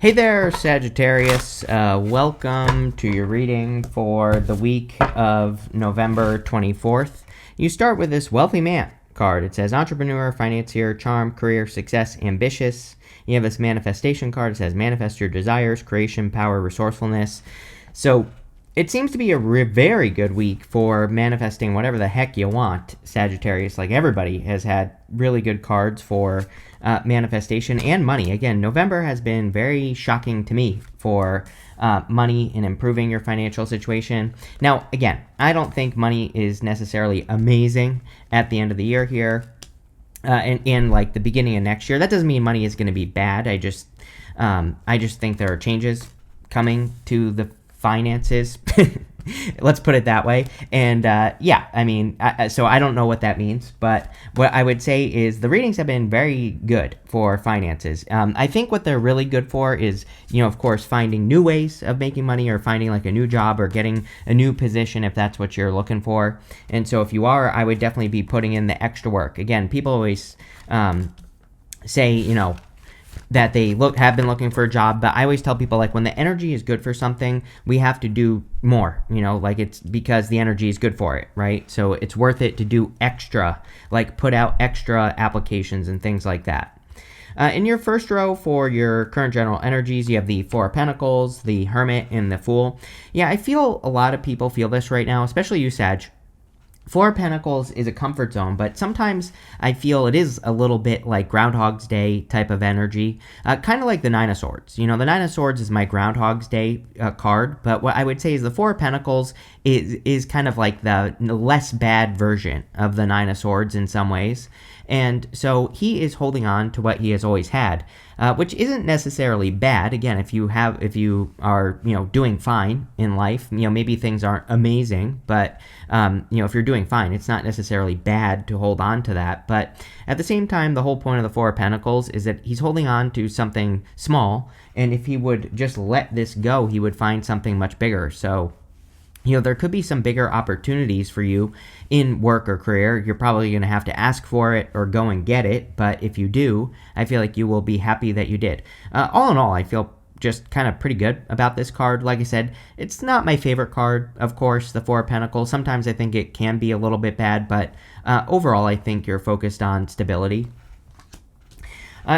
Hey there, Sagittarius. Welcome to your reading for the week of November 24th. You start with this Wealthy Man card. It says Entrepreneur, Financier, Charm, Career, Success, Ambitious. You have this Manifestation card. It says Manifest your desires, creation, power, resourcefulness. So it seems to be a very good week for manifesting whatever the heck you want, Sagittarius. Like everybody has had really good cards for manifestation and money. Again, November has been very shocking to me for money and improving your financial situation. Now, again, I don't think money is necessarily amazing at the end of the year here. And like the beginning of next year. That doesn't mean money is going to be bad. I just think there are changes coming to the finances. Let's put it that way. And so I don't know what that means, but what I would say is the readings have been very good for finances. I think what they're really good for is, of course, finding new ways of making money or finding like a new job or getting a new position if that's what you're looking for. And so if you are, I would definitely be putting in the extra work. Again, people always say, that they have been looking for a job, but I always tell people, like, when the energy is good for something, we have to do more, like it's because the energy is good for it, right? So it's worth it to do extra, like put out extra applications and things like that. In your first row for your current general energies, you have the Four of Pentacles, the Hermit, and the Fool. Yeah, I feel a lot of people feel this right now, especially you, Sag. Four of Pentacles is a comfort zone, but sometimes I feel it is a little bit like Groundhog's Day type of energy, kind of like the Nine of Swords. The Nine of Swords is my Groundhog's Day card, but what I would say is the Four of Pentacles is kind of like the less bad version of the Nine of Swords in some ways. And so he is holding on to what he has always had, which isn't necessarily bad. Again, if you are, doing fine in life, maybe things aren't amazing, but, if you're doing fine, it's not necessarily bad to hold on to that. But at the same time, the whole point of the Four of Pentacles is that he's holding on to something small. And if he would just let this go, he would find something much bigger. So, there could be some bigger opportunities for you in work or career. You're probably going to have to ask for it or go and get it. But if you do, I feel like you will be happy that you did. All in all, I feel just kind of pretty good about this card. Like I said, it's not my favorite card, of course, the Four of Pentacles. Sometimes I think it can be a little bit bad, but overall, I think you're focused on stability.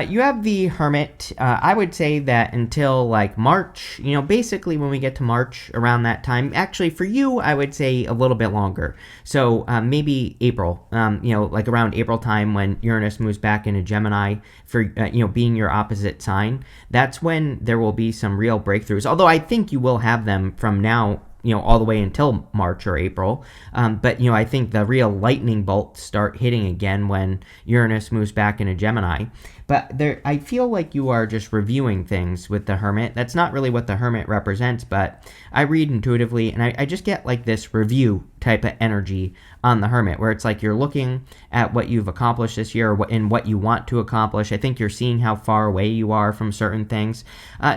You have the Hermit. I would say that until like March, basically when we get to March, around that time, actually for you, I would say a little bit longer. So maybe April, like around April time when Uranus moves back into Gemini for, being your opposite sign. That's when there will be some real breakthroughs. Although I think you will have them from now all the way until March or April. But I think the real lightning bolts start hitting again when Uranus moves back into Gemini. But I feel like you are just reviewing things with the Hermit. That's not really what the Hermit represents, but I read intuitively, and I just get like this review type of energy on the Hermit, where it's like you're looking at what you've accomplished this year and what you want to accomplish. I think you're seeing how far away you are from certain things.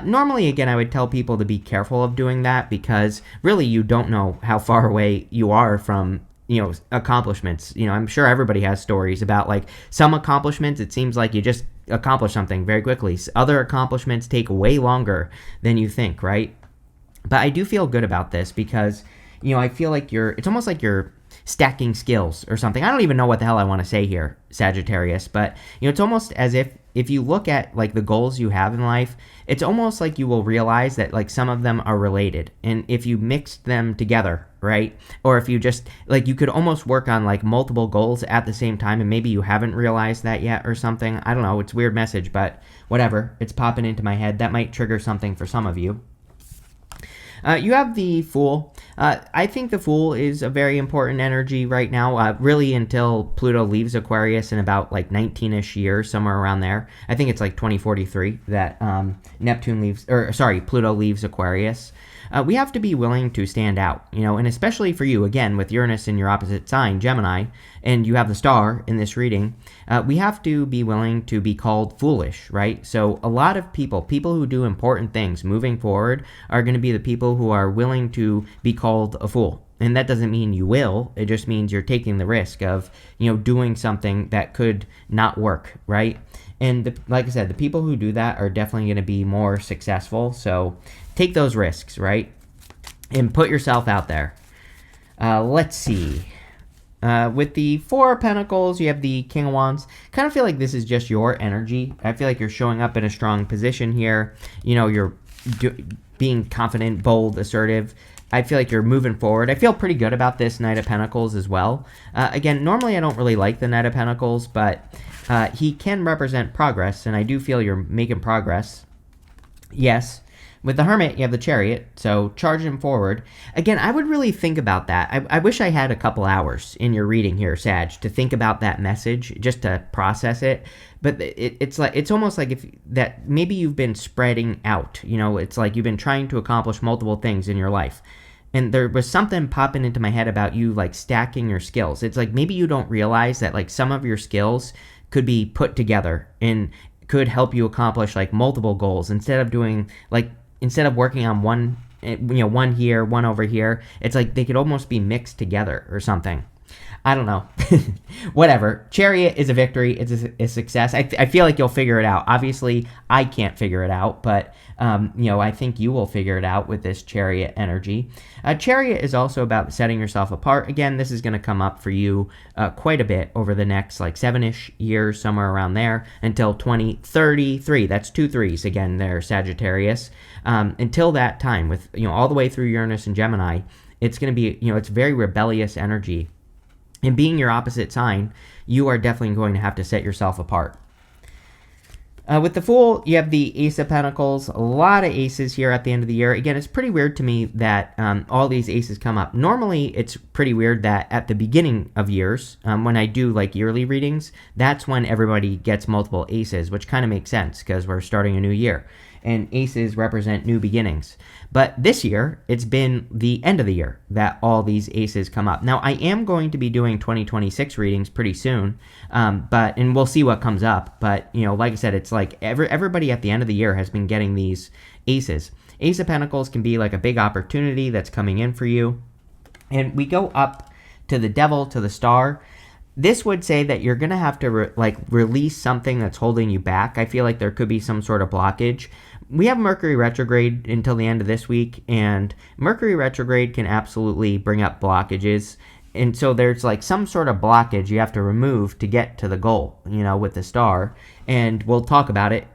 Normally, again, I would tell people to be careful of doing that because really you don't know how far away you are from accomplishments. I'm sure everybody has stories about like some accomplishments. It seems like you just accomplish something very quickly. Other accomplishments take way longer than you think, right? But I do feel good about this because, I feel like it's almost like you're stacking skills or something. I don't even know what the hell I want to say here, Sagittarius, but it's almost as if you look at like the goals you have in life, it's almost like you will realize that like some of them are related. And if you mix them together, right? Or if you just like, you could almost work on like multiple goals at the same time and maybe you haven't realized that yet or something. I don't know. It's a weird message, but whatever. It's popping into my head. That might trigger something for some of you. You have the Fool. I think the Fool is a very important energy right now, really until Pluto leaves Aquarius in about like 19-ish years, somewhere around there. I think it's like 2043 that Pluto leaves Aquarius. We have to be willing to stand out, and especially for you, again, with Uranus in your opposite sign, Gemini, and you have the star in this reading, we have to be willing to be called foolish, right? So a lot of people who do important things moving forward are going to be the people who are willing to be called a fool. And that doesn't mean you will. It just means you're taking the risk of, doing something that could not work, right? And like I said, the people who do that are definitely going to be more successful. So take those risks, right? And put yourself out there. Let's see. With the Four of Pentacles, you have the King of Wands. Kind of feel like this is just your energy. I feel like you're showing up in a strong position here. You're being confident, bold, assertive. I feel like you're moving forward. I feel pretty good about this Knight of Pentacles as well. Again, normally I don't really like the Knight of Pentacles, but he can represent progress, and I do feel you're making progress. Yes. With the Hermit, you have the Chariot, so charging forward. Again, I would really think about that. I wish I had a couple hours in your reading here, Sag, to think about that message, just to process it. But it's almost like that maybe you've been spreading out. It's like you've been trying to accomplish multiple things in your life. And there was something popping into my head about you like stacking your skills. It's like maybe you don't realize that like some of your skills could be put together and could help you accomplish like multiple goals instead of working on one here, one over here. It's like they could almost be mixed together or something. I don't know. Whatever. Chariot is a victory. It's a success. I feel like you'll figure it out. Obviously, I can't figure it out, but I think you will figure it out with this Chariot energy. Chariot is also about setting yourself apart. Again, this is going to come up for you quite a bit over the next like 7-ish years, somewhere around there, until 2033. That's 2 3s again there, Sagittarius. Until that time, with all the way through Uranus and Gemini, it's going to be it's very rebellious energy. And being your opposite sign, you are definitely going to have to set yourself apart. With the Fool, you have the Ace of Pentacles. A lot of aces here at the end of the year. Again, it's pretty weird to me that all these aces come up. Normally, it's pretty weird that at the beginning of years, when I do like yearly readings, that's when everybody gets multiple aces, which kind of makes sense because we're starting a new year. And aces represent new beginnings. But this year, it's been the end of the year that all these aces come up. Now, I am going to be doing 2026 readings pretty soon, and we'll see what comes up. But, like I said, it's like everybody at the end of the year has been getting these aces. Ace of Pentacles can be like a big opportunity that's coming in for you. And we go up to the Devil, to the Star. This would say that you're going to have to release something that's holding you back. I feel like there could be some sort of blockage. We have Mercury retrograde until the end of this week, and Mercury retrograde can absolutely bring up blockages. And so there's like some sort of blockage you have to remove to get to the goal, with the Star. And we'll talk about it.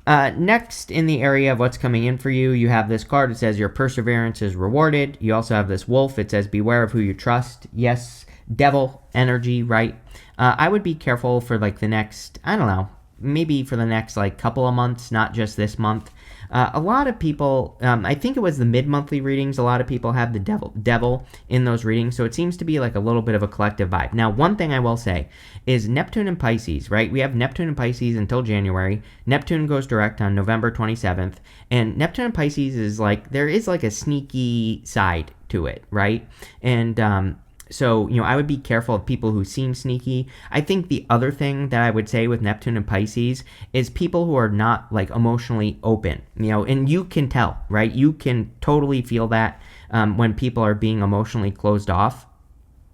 Next, in the area of what's coming in for you, you have this card. It says your perseverance is rewarded. You also have this Wolf. It says beware of who you trust. Yes, Devil energy, right? I would be careful for like the next, I don't know, maybe for the next like couple of months, not just this month. A lot of people, I think it was the mid-monthly readings, a lot of people have the devil in those readings, so it seems to be like a little bit of a collective vibe. Now, one thing I will say is Neptune and Pisces, right? We have Neptune and Pisces until January. Neptune goes direct on November 27th, and Neptune and Pisces is like, there is like a sneaky side to it, right? And so, I would be careful of people who seem sneaky. I think the other thing that I would say with Neptune and Pisces is people who are not like emotionally open, and you can tell, right? You can totally feel that when people are being emotionally closed off,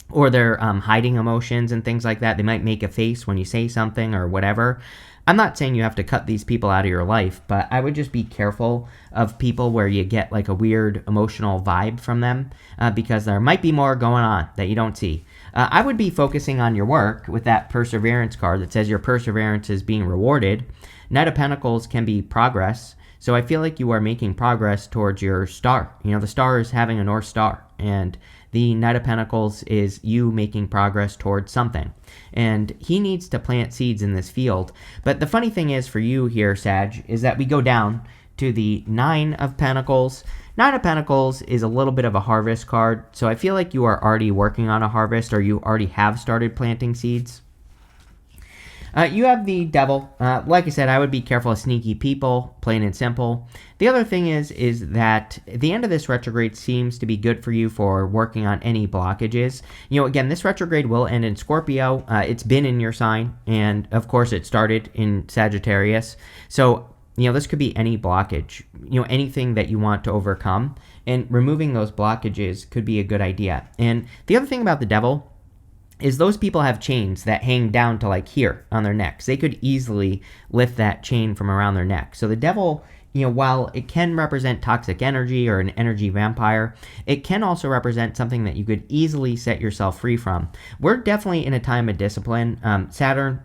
or they're hiding emotions and things like that. They might make a face when you say something or whatever. I'm not saying you have to cut these people out of your life, but I would just be careful of people where you get like a weird emotional vibe from them because there might be more going on that you don't see. I would be focusing on your work with that perseverance card that says your perseverance is being rewarded. Knight of Pentacles can be progress. So I feel like you are making progress towards your star. The star is having a North Star, and the Knight of Pentacles is you making progress towards something. And he needs to plant seeds in this field. But the funny thing is for you here, Sag, is that we go down to the 9 of Pentacles. 9 of Pentacles is a little bit of a harvest card. So I feel like you are already working on a harvest, or you already have started planting seeds. You have the Devil. Like I said, I would be careful of sneaky people, plain and simple. The other thing is that the end of this retrograde seems to be good for you for working on any blockages. Again, this retrograde will end in Scorpio. It's been in your sign, and of course it started in Sagittarius. So, this could be any blockage, anything that you want to overcome, and removing those blockages could be a good idea. And the other thing about the Devil is those people have chains that hang down to like here on their necks. They could easily lift that chain from around their neck. So the devil, while it can represent toxic energy or an energy vampire, it can also represent something that you could easily set yourself free from. We're definitely in a time of discipline. Saturn,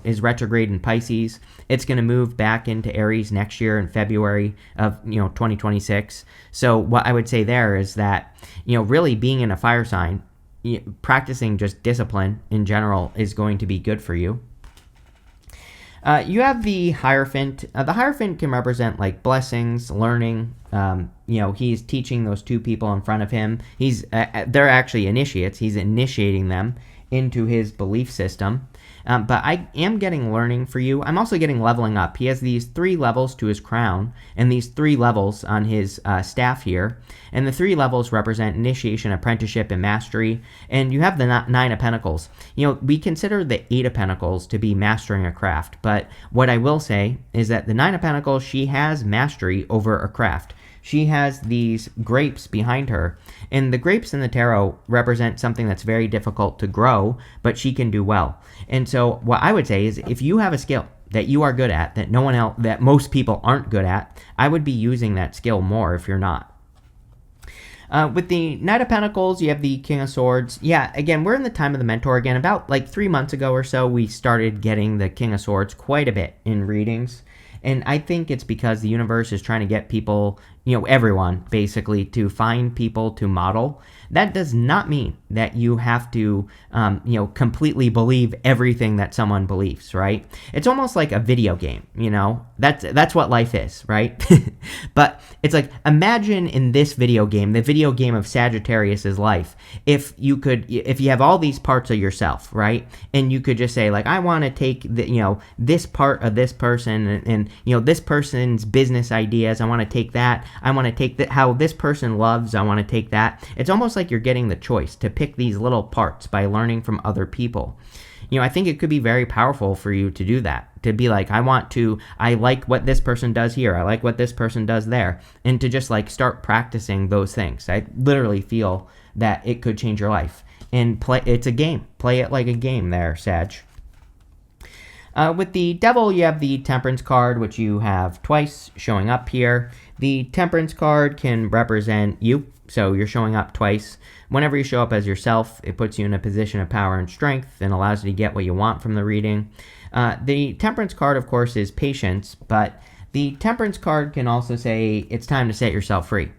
is retrograde in Pisces. It's going to move back into Aries next year in February of, 2026. So what I would say there is that, really being in a fire sign, practicing just discipline in general is going to be good for you. You have the Hierophant. The Hierophant can represent like blessings, learning. He's teaching those two people in front of him. They're actually initiates. He's initiating them into his belief system. But I am getting learning for you. I'm also getting leveling up. He has these 3 levels to his crown and these 3 levels on his staff here. And the 3 levels represent initiation, apprenticeship, and mastery. And you have the 9 of Pentacles. We consider the 8 of Pentacles to be mastering a craft. But what I will say is that the 9 of Pentacles, she has mastery over a craft. She has these grapes behind her, and the grapes in the tarot represent something that's very difficult to grow, but she can do well. And so what I would say is if you have a skill that you are good at, that most people aren't good at, I would be using that skill more if you're not. With the Knight of Pentacles, you have the King of Swords. Yeah, again, we're in the time of the Mentor again. About like 3 months ago or so, we started getting the King of Swords quite a bit in readings. And I think it's because the universe is trying to get people, everyone basically, to find people to model. That does not mean that you have to, completely believe everything that someone believes, right? It's almost like a video game, That's what life is, right? But it's like, imagine in this video game, the video game of Sagittarius's life, if you have all these parts of yourself, right? And you could just say, like, I want to take this part of this person and this person's business ideas. I want to take that. I want to take how this person loves. I want to take that. It's almost like you're getting the choice to pick these little parts by learning from other people. I think it could be very powerful for you to do that, to be like, I like what this person does here. I like what this person does there. And to just like start practicing those things. I literally feel that it could change your life. And it's a game. Play it like a game there, Sag. With the Devil, you have the Temperance card, which you have twice showing up here. The Temperance card can represent you, so you're showing up twice. Whenever you show up as yourself, it puts you in a position of power and strength and allows you to get what you want from the reading. The Temperance card, of course, is patience, but the Temperance card can also say it's time to set yourself free.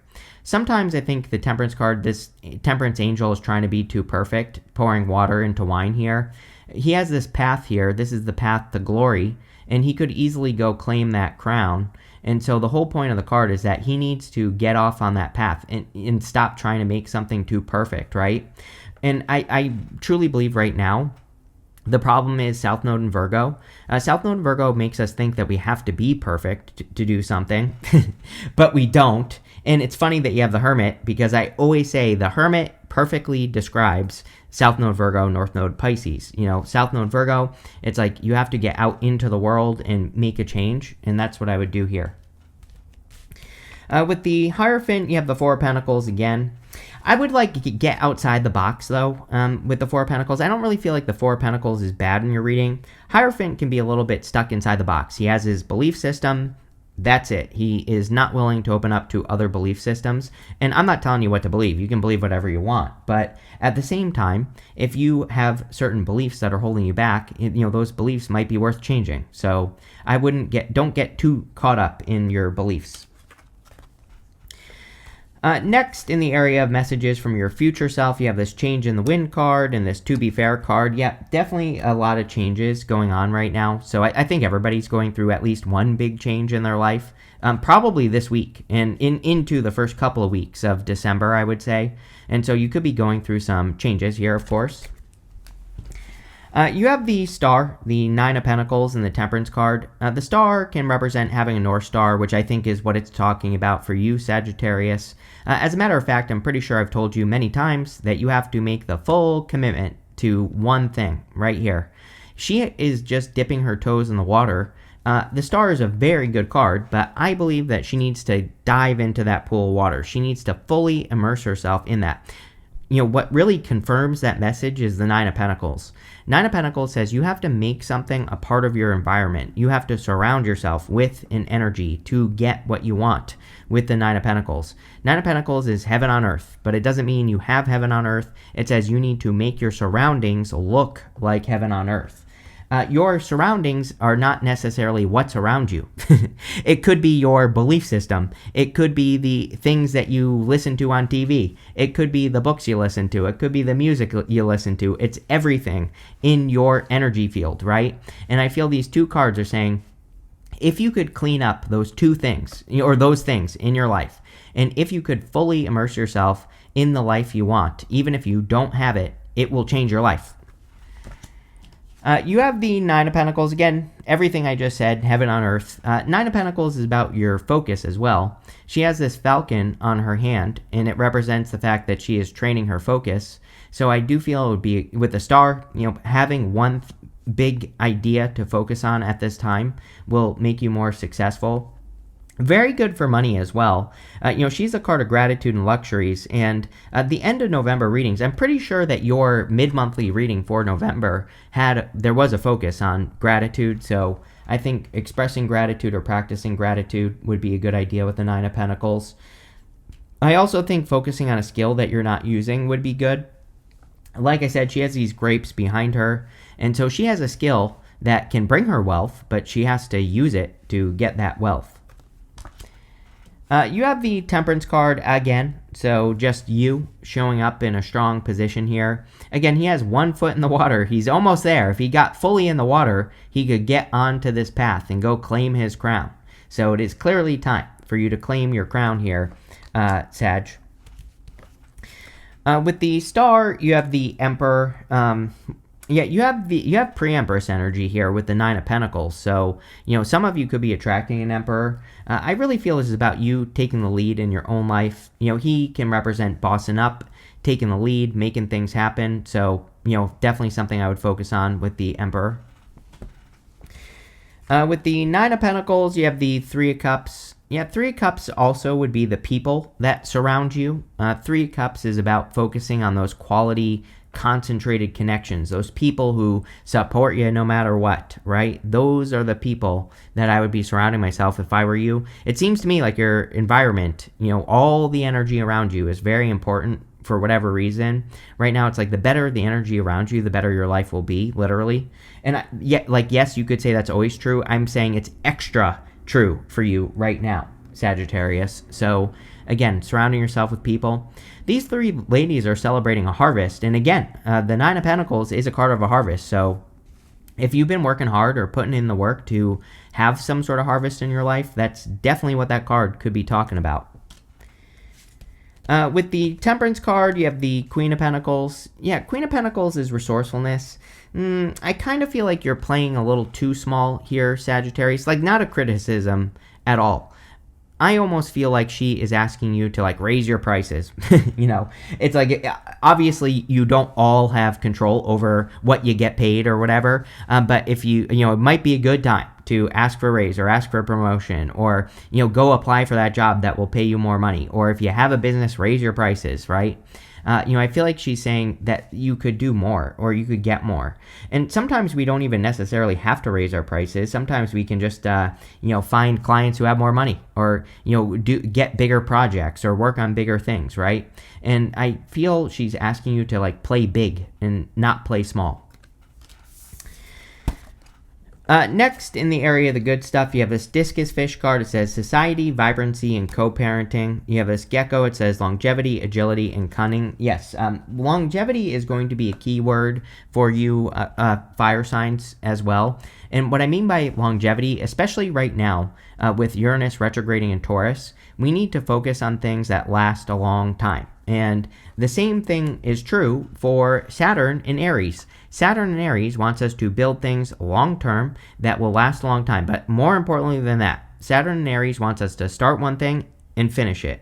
Sometimes I think the Temperance card, this Temperance angel is trying to be too perfect, pouring water into wine here. He has this path here. This is the path to glory, and he could easily go claim that crown. And so the whole point of the card is that he needs to get off on that path and stop trying to make something too perfect, right? And I truly believe right now, the problem is South Node in Virgo. South Node in Virgo makes us think that we have to be perfect to do something, but we don't. And it's funny that you have the Hermit, because I always say the Hermit perfectly describes South Node Virgo, North Node Pisces. South Node Virgo, it's like you have to get out into the world and make a change, and that's what I would do here. With the Hierophant, you have the Four of Pentacles again. I would like to get outside the box, though, with the Four of Pentacles. I don't really feel like the Four of Pentacles is bad in your reading. Hierophant can be a little bit stuck inside the box. He has his belief system. That's it. He is not willing to open up to other belief systems. And I'm not telling you what to believe. You can believe whatever you want. But at the same time, if you have certain beliefs that are holding you back, those beliefs might be worth changing. So don't get too caught up in your beliefs. Next, in the area of messages from your future self, you have this Change in the Wind card and this To Be Fair card. Yeah, definitely a lot of changes going on right now. So I think everybody's going through at least one big change in their life, probably this week and into the first couple of weeks of December, I would say. And so you could be going through some changes here, of course. You have the Star, the Nine of Pentacles, and the Temperance card. The Star can represent having a North Star, which I think is what it's talking about for you, Sagittarius. As a matter of fact, I'm pretty sure I've told you many times that you have to make the full commitment to one thing right here. She is just dipping her toes in the water. The Star is a very good card, but I believe that she needs to dive into that pool of water. She needs to fully immerse herself in that. what really confirms that message is the Nine of Pentacles. Nine of Pentacles says you have to make something a part of your environment. You have to surround yourself with an energy to get what you want with the Nine of Pentacles. Nine of Pentacles is heaven on earth, but it doesn't mean you have heaven on earth. It says you need to make your surroundings look like heaven on earth. Your surroundings are not necessarily what's around you. It could be your belief system. It could be the things that you listen to on TV. It could be the books you listen to. It could be the music you listen to. It's everything in your energy field, right? And I feel these two cards are saying, if you could clean up those two things, or those things in your life, and if you could fully immerse yourself in the life you want, even if you don't have it, it will change your life. You have the Nine of Pentacles. Again, everything I just said, heaven on earth. Nine of Pentacles is about your focus as well. She has this falcon on her hand, and it represents the fact that she is training her focus. So I do feel it would be, with the star, having one big idea to focus on at this time will make you more successful. Very good for money as well. She's a card of gratitude and luxuries. And at the end of November readings, I'm pretty sure that your mid-monthly reading for November there was a focus on gratitude. So I think expressing gratitude or practicing gratitude would be a good idea with the Nine of Pentacles. I also think focusing on a skill that you're not using would be good. Like I said, she has these grapes behind her. And so she has a skill that can bring her wealth, but she has to use it to get that wealth. You have the Temperance card again, so just you showing up in a strong position here. Again, he has 1 foot in the water. He's almost there. If he got fully in the water, he could get onto this path and go claim his crown. So it is clearly time for you to claim your crown here, Sag. With the star, you have the Emperor. You have pre-Empress energy here with the Nine of Pentacles. So, some of you could be attracting an Emperor. I really feel this is about you taking the lead in your own life. He can represent bossing up, taking the lead, making things happen. So, definitely something I would focus on with the Emperor. With the Nine of Pentacles, you have the Three of Cups. Yeah, Three of Cups also would be the people that surround you. Three of Cups is about focusing on those quality, concentrated connections, those people who support you no matter what, right? Those are the people that I would be surrounding myself if I were you. It seems to me like your environment, all the energy around you is very important for whatever reason. Right now, it's like the better the energy around you, the better your life will be, literally. And yes, you could say that's always true. I'm saying it's extra true for you right now, Sagittarius. So again, surrounding yourself with people. These three ladies are celebrating a harvest. And again, the Nine of Pentacles is a card of a harvest. So if you've been working hard or putting in the work to have some sort of harvest in your life, that's definitely what that card could be talking about. With the Temperance card, you have the Queen of Pentacles. Yeah, Queen of Pentacles is resourcefulness. I kind of feel like you're playing a little too small here, Sagittarius. Like, not a criticism at all. I almost feel like she is asking you to raise your prices. It's like, obviously you don't all have control over what you get paid or whatever. But if it might be a good time to ask for a raise or ask for a promotion or, go apply for that job that will pay you more money. Or if you have a business, raise your prices, right? I feel like she's saying that you could do more or you could get more. And sometimes we don't even necessarily have to raise our prices. Sometimes we can just, find clients who have more money or, get bigger projects or work on bigger things, right? And I feel she's asking you to play big and not play small. Next, in the area of the good stuff, you have this discus fish card. It says society, vibrancy, and co-parenting. You have this gecko. It says longevity, agility, and cunning. Yes, longevity is going to be a key word for you fire signs as well. And what I mean by longevity, especially right now with Uranus retrograding in Taurus, we need to focus on things that last a long time. And the same thing is true for Saturn in Aries. Saturn in Aries wants us to build things long-term that will last a long time. But more importantly than that, Saturn in Aries wants us to start one thing and finish it.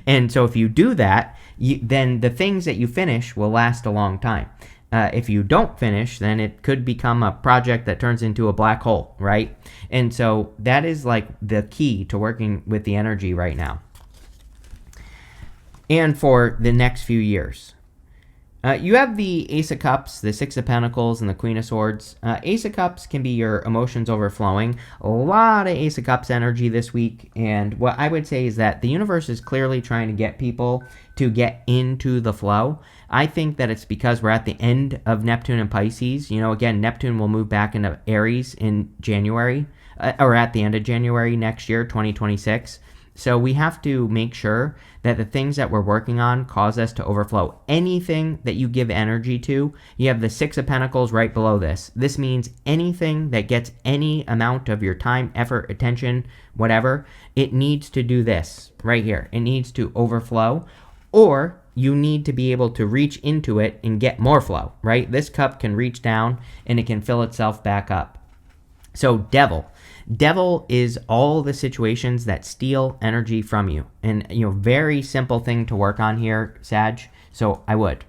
And so if you do that, then the things that you finish will last a long time. If you don't finish, then it could become a project that turns into a black hole, right? And so that is the key to working with the energy right now. And for the next few years. You have the Ace of Cups, the Six of Pentacles, and the Queen of Swords. Ace of Cups can be your emotions overflowing. A lot of Ace of Cups energy this week. And what I would say is that the universe is clearly trying to get people to get into the flow. I think that it's because we're at the end of Neptune and Pisces. Again, Neptune will move back into Aries in January, or at the end of January next year, 2026. So we have to make sure that the things that we're working on cause us to overflow. Anything that you give energy to, you have the Six of Pentacles right below this. This means anything that gets any amount of your time, effort, attention, whatever, it needs to do this right here. It needs to overflow, or you need to be able to reach into it and get more flow, right? This cup can reach down and it can fill itself back up. So Devil is all the situations that steal energy from you. And, very simple thing to work on here, Sag. So I would.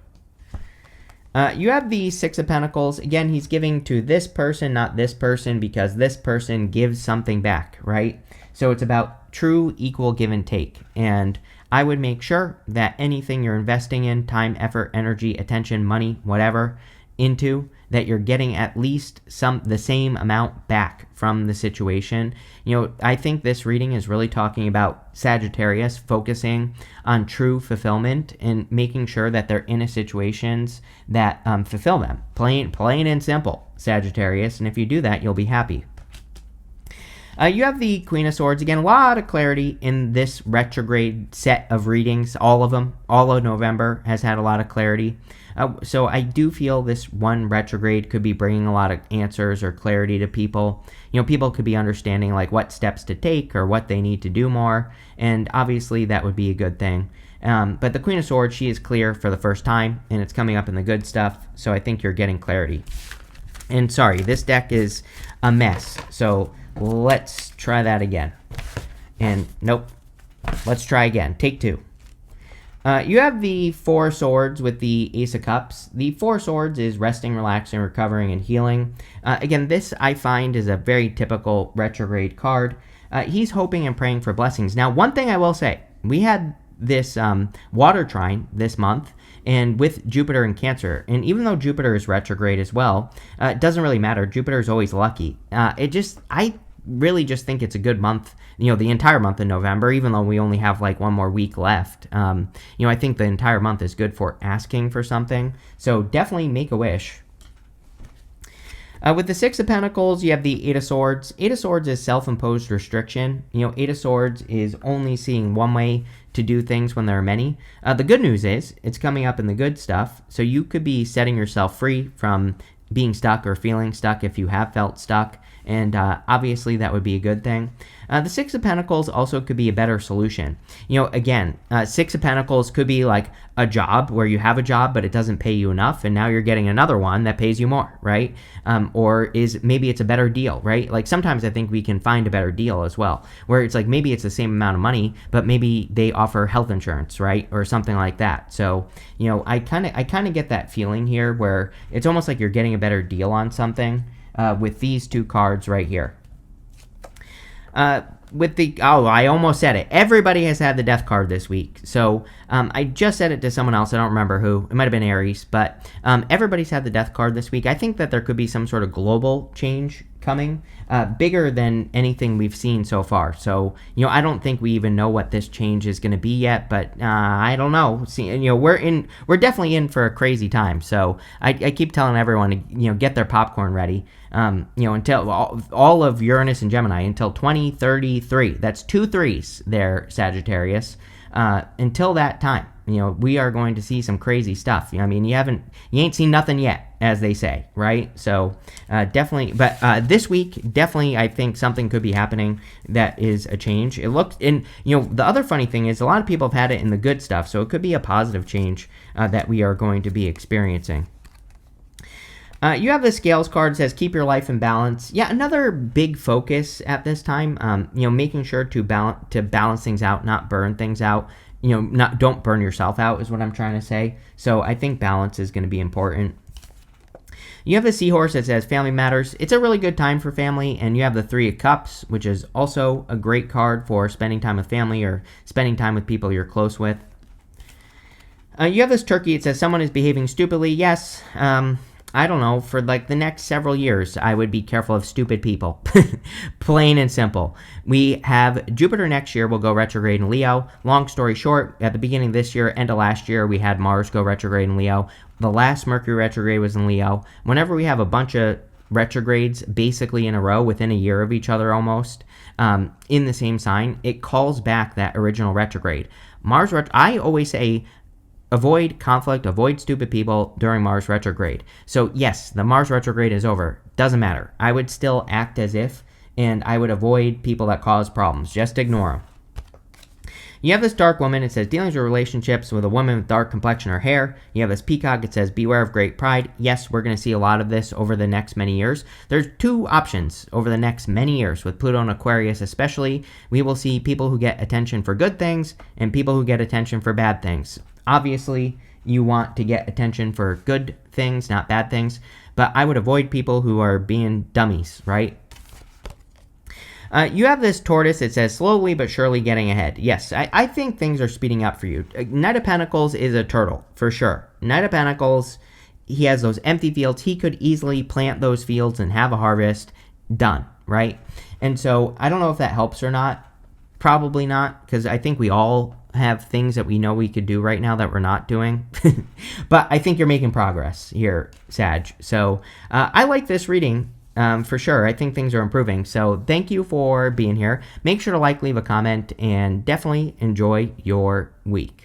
You have the Six of Pentacles. Again, he's giving to this person, not this person, because this person gives something back, right? So it's about true equal give and take. And I would make sure that anything you're investing in, time, effort, energy, attention, money, whatever, into, that you're getting at least the same amount back from the situation. I think this reading is really talking about Sagittarius focusing on true fulfillment and making sure that they're in situations that fulfill them. Plain and simple, Sagittarius. And if you do that, you'll be happy. You have the Queen of Swords. Again, a lot of clarity in this retrograde set of readings. All of them. All of November has had a lot of clarity. So I do feel this one retrograde could be bringing a lot of answers or clarity to people. People could be understanding like what steps to take or what they need to do more. And obviously that would be a good thing. But the Queen of Swords, she is clear for the first time, and it's coming up in the good stuff. So I think you're getting clarity. And sorry, this deck is a mess. So let's try that again. And nope. Let's try again. Take two. You have the Four Swords with the Ace of Cups. The Four Swords is resting, relaxing, recovering, and healing. Again, this I find is a very typical retrograde card. He's hoping and praying for blessings. Now, one thing I will say, we had this water trine this month, and with Jupiter in Cancer. And even though Jupiter is retrograde as well, it doesn't really matter. Jupiter is always lucky. I really just think it's a good month, the entire month of November, even though we only have like one more week left. I think the entire month is good for asking for something. So definitely make a wish. With the Six of Pentacles, you have the Eight of Swords. Eight of Swords is self-imposed restriction. Eight of Swords is only seeing one way to do things when there are many. The good news is it's coming up in the good stuff. So you could be setting yourself free from being stuck or feeling stuck if you have felt stuck. And obviously that would be a good thing. The Six of Pentacles also could be a better solution. Again, Six of Pentacles could be like a job where you have a job, but it doesn't pay you enough. And now you're getting another one that pays you more, right? Or maybe it's a better deal, right? Like sometimes I think we can find a better deal as well, where it's like maybe it's the same amount of money, but maybe they offer health insurance, right? Or something like that. So, I kind of get that feeling here where it's almost like you're getting a better deal on something. With these two cards right here. I almost said it. Everybody has had the Death card this week. So I just said it to someone else. I don't remember who. It might have been Aries. But everybody's had the Death card this week. I think that there could be some sort of global change coming, bigger than anything we've seen so far. So, I don't think we even know what this change is going to be yet, but I don't know. See, we're definitely in for a crazy time. So I keep telling everyone to, get their popcorn ready, until all of Uranus and Gemini until 2033. That's 2 3s there, Sagittarius. Until that time, we are going to see some crazy stuff. You ain't seen nothing yet, as they say, right? So definitely, but this week, definitely, I think something could be happening that is a change. It looks, and the other funny thing is a lot of people have had it in the good stuff, so it could be a positive change that we are going to be experiencing. You have the Scales card that says keep your life in balance. Yeah, another big focus at this time. Making sure to balance things out, not burn things out. Don't burn yourself out is what I'm trying to say. So I think balance is going to be important. You have the Seahorse that says family matters. It's a really good time for family. And you have the Three of Cups, which is also a great card for spending time with family or spending time with people you're close with. You have this turkey. It says someone is behaving stupidly. Yes. I don't know. For like the next several years, I would be careful of stupid people. Plain and simple. We have Jupiter next year will go retrograde in Leo. Long story short, at the beginning of this year, end of last year, we had Mars go retrograde in Leo. The last Mercury retrograde was in Leo. Whenever we have a bunch of retrogrades basically in a row within a year of each other almost in the same sign, it calls back that original retrograde. I always say avoid conflict, avoid stupid people during Mars retrograde. So yes, the Mars retrograde is over. Doesn't matter. I would still act as if, and I would avoid people that cause problems. Just ignore them. You have this dark woman. It says dealings with relationships with a woman with dark complexion or hair. You have this peacock. It says beware of great pride. Yes, we're going to see a lot of this over the next many years. There's two options over the next many years with Pluto and Aquarius especially. We will see people who get attention for good things and people who get attention for bad things. Obviously, you want to get attention for good things, not bad things. But I would avoid people who are being dummies, right? You have this tortoise. It says slowly but surely getting ahead. Yes, I think things are speeding up for you. Knight of Pentacles is a turtle, for sure. Knight of Pentacles, he has those empty fields. He could easily plant those fields and have a harvest done, right? And so I don't know if that helps or not. Probably not, because I think we all have things that we know we could do right now that we're not doing. But I think you're making progress here, Sag. So I like this reading. For sure. I think things are improving. So thank you for being here. Make sure to like, leave a comment, and definitely enjoy your week.